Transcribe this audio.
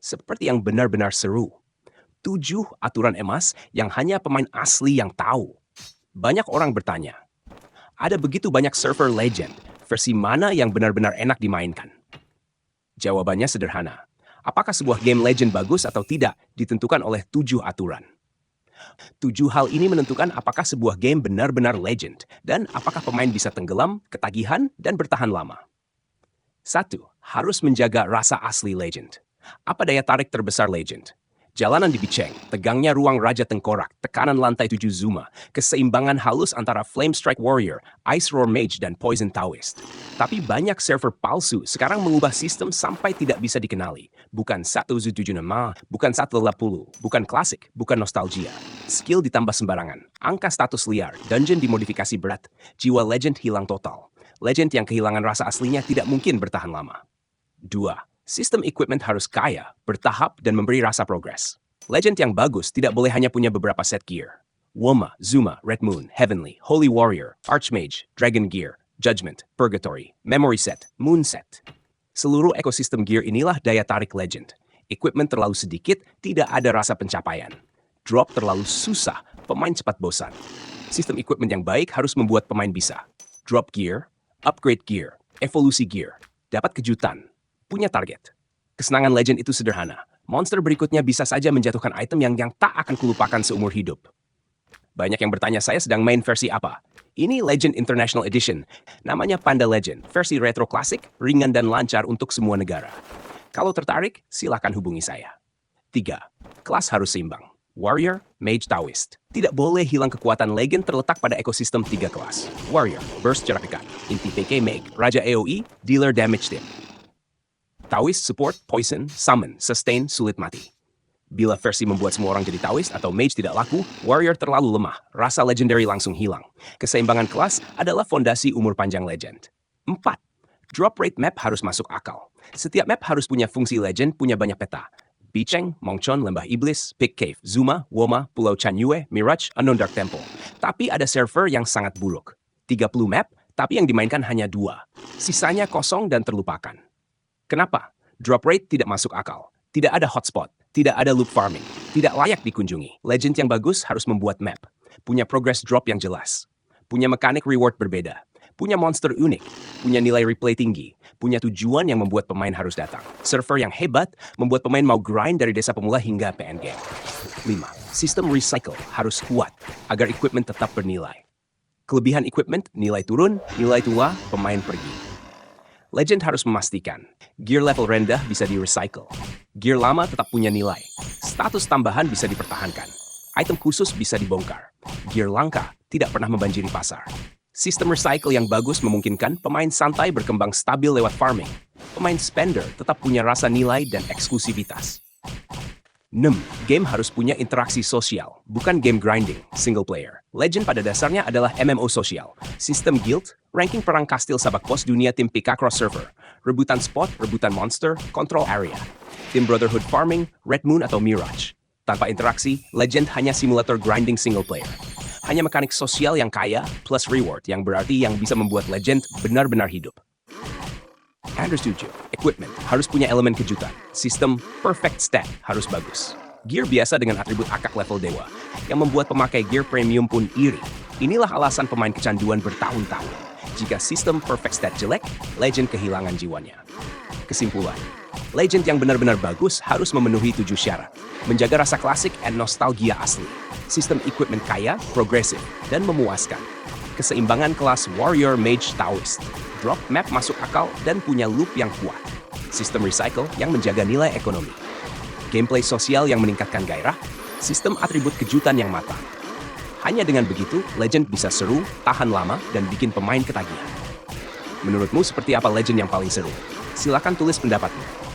seperti yang benar-benar seru. 7 aturan emas yang hanya pemain asli yang tahu. Banyak orang bertanya, ada begitu banyak server legend, versi mana yang benar-benar enak dimainkan? Jawabannya sederhana. Apakah sebuah game legend bagus atau tidak ditentukan oleh 7 aturan. 7 hal ini menentukan apakah sebuah game benar-benar legend dan apakah pemain bisa tenggelam, ketagihan, dan bertahan lama. 1. Harus menjaga rasa asli legend. Apa daya tarik terbesar legend? Jalanan di Biceng, tegangnya ruang Raja Tengkorak, tekanan lantai 7 Zuma, keseimbangan halus antara Flame Strike Warrior, Ice Roar Mage, dan Poison Taoist. Tapi banyak server palsu sekarang mengubah sistem sampai tidak bisa dikenali. Bukan 175, bukan 180, bukan klasik, bukan nostalgia. Skill ditambah sembarangan, angka status liar, dungeon dimodifikasi berat, jiwa legend hilang total. Legend yang kehilangan rasa aslinya tidak mungkin bertahan lama. 2. Sistem equipment harus kaya, bertahap, dan memberi rasa progres. Legend yang bagus tidak boleh hanya punya beberapa set gear. Woma, Zuma, Red Moon, Heavenly, Holy Warrior, Archmage, Dragon Gear, Judgment, Purgatory, Memory Set, Moon Set. Seluruh ekosistem gear inilah daya tarik legend. Equipment terlalu sedikit, tidak ada rasa pencapaian. Drop terlalu susah, pemain cepat bosan. Sistem equipment yang baik harus membuat pemain bisa drop gear, upgrade gear, evolusi gear, dapat kejutan, punya target. Kesenangan legend itu sederhana. Monster berikutnya bisa saja menjatuhkan item yang tak akan kulupakan seumur hidup. Banyak yang bertanya saya sedang main versi apa. Ini Legend International Edition. Namanya Panda Legend, versi retro klasik, ringan dan lancar untuk semua negara. Kalau tertarik, silakan hubungi saya. 3. Kelas harus seimbang. Warrior, Mage, Taoist. Tidak boleh hilang kekuatan legend terletak pada ekosistem 3 kelas. Warrior, burst jarak dekat. Inti PK Make, Raja AoE, Dealer Damage Tip. Taoist support, poison, summon, sustain, sulit mati. Bila versi membuat semua orang jadi Taoist atau Mage tidak laku, Warrior terlalu lemah, rasa legendary langsung hilang. Keseimbangan kelas adalah fondasi umur panjang legend. 4. Drop rate map harus masuk akal. Setiap map harus punya fungsi legend, punya banyak peta. Biceng, Mongchon, Lembah Iblis, Big Cave, Zuma, Woma, Pulau Chanyue, Mirage, Unknown Dark Temple. Tapi ada server yang sangat buruk. 30 map, tapi yang dimainkan hanya 2. Sisanya kosong dan terlupakan. Kenapa? Drop rate tidak masuk akal. Tidak ada hotspot. Tidak ada loop farming. Tidak layak dikunjungi. Legend yang bagus harus membuat map. Punya progress drop yang jelas. Punya mekanik reward berbeda. Punya monster unik. Punya nilai replay tinggi. Punya tujuan yang membuat pemain harus datang. Server yang hebat membuat pemain mau grind dari desa pemula hingga PNG. 5. Sistem recycle harus kuat agar equipment tetap bernilai. Kelebihan equipment, nilai turun, nilai tua, pemain pergi. Legend harus memastikan, gear level rendah bisa di-recycle. Gear lama tetap punya nilai. Status tambahan bisa dipertahankan. Item khusus bisa dibongkar. Gear langka tidak pernah membanjiri pasar. Sistem recycle yang bagus memungkinkan pemain santai berkembang stabil lewat farming. Pemain spender tetap punya rasa nilai dan eksklusivitas. 6. Game harus punya interaksi sosial, bukan game grinding, single player. Legend pada dasarnya adalah MMO sosial. Sistem guild, ranking perang kastil sabak pos dunia tim PK cross server, rebutan spot, rebutan monster, control area. Tim Brotherhood farming, Red Moon atau Mirage. Tanpa interaksi, Legend hanya simulator grinding single player. Hanya mekanik sosial yang kaya, plus reward yang berarti yang bisa membuat Legend benar-benar hidup. Under 7. Equipment harus punya elemen kejutan. Sistem perfect stat harus bagus. Gear biasa dengan atribut akak level dewa, yang membuat pemakai gear premium pun iri. Inilah alasan pemain kecanduan bertahun-tahun. Jika sistem perfect stat jelek, Legend kehilangan jiwanya. Kesimpulan, Legend yang benar-benar bagus harus memenuhi 7 syarat. Menjaga rasa klasik dan nostalgia asli. Sistem equipment kaya, progresif, dan memuaskan. Keseimbangan kelas Warrior, Mage, Taoist. Drop map masuk akal dan punya loop yang kuat. Sistem recycle yang menjaga nilai ekonomi. Gameplay sosial yang meningkatkan gairah. Sistem atribut kejutan yang matang. Hanya dengan begitu, Legend bisa seru, tahan lama, dan bikin pemain ketagihan. Menurutmu seperti apa Legend yang paling seru? Silakan tulis pendapatmu.